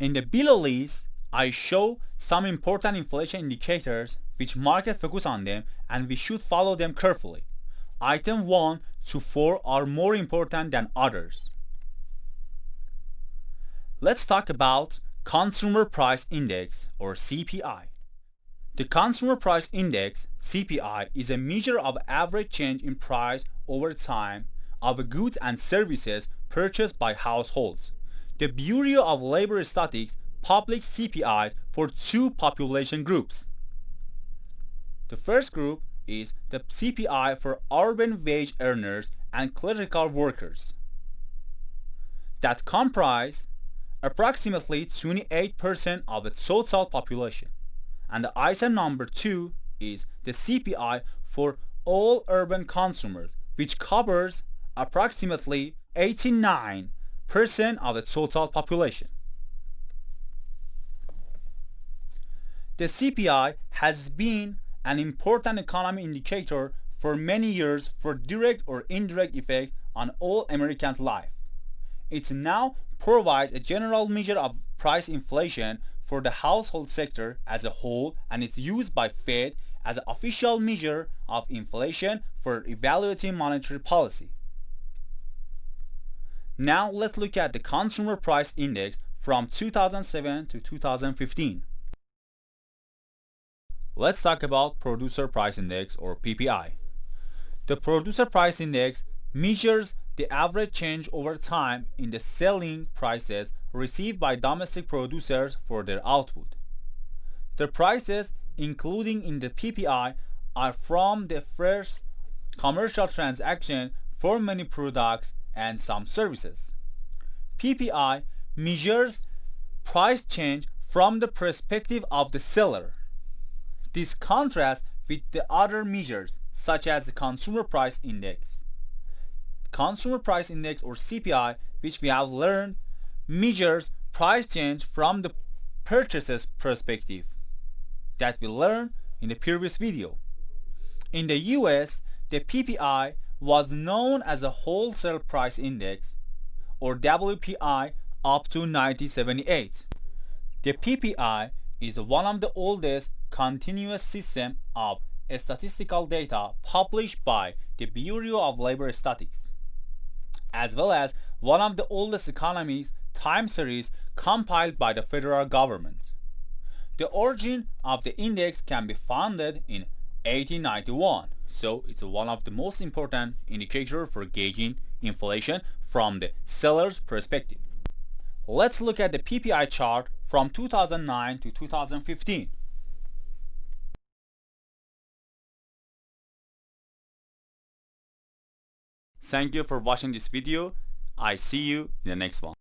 In the below list, I show some important inflation indicators which market focus on them and we should follow them carefully. Item 1 to 4 are more important than others. Let's talk about Consumer Price Index or CPI. The Consumer Price Index (CPI) is a measure of average change in price over time of goods and services purchased by households. The Bureau of Labor Statistics published CPIs for two population groups. The first group is the CPI for urban wage earners and clerical workers that comprise approximately 28% of the total population. And the item number 2 is the CPI for all urban consumers, which covers approximately 89% of the total population. The CPI has been an important economic indicator for many years for direct or indirect effect on all Americans' life. It now provides a general measure of price inflation for the household sector as a whole, and it's used by Fed as an official measure of inflation for evaluating monetary policy. Now let's look at the Consumer Price Index from 2007 to 2015. Let's talk about Producer Price Index or PPI. The Producer Price Index measures the average change over time in the selling prices received by domestic producers for their output. The prices including in the PPI are from the first commercial transaction for many products and some services. PPI measures price change from the perspective of the seller. This contrasts with the other measures such as the Consumer Price Index. Consumer Price Index or CPI, which we have learned, measures price change from the purchaser's perspective that we learned in the previous video. In the US, the PPI was known as a Wholesale Price Index or WPI up to 1978. The PPI is one of the oldest continuous system of statistical data published by the Bureau of Labor Statistics, as well as one of the oldest economics time series compiled by the federal government. The origin of the index can be founded in 1891, so it's one of the most important indicators for gauging inflation from the seller's perspective. Let's look at the PPI chart from 2009 to 2015. Thank you for watching this video. I see you in the next one.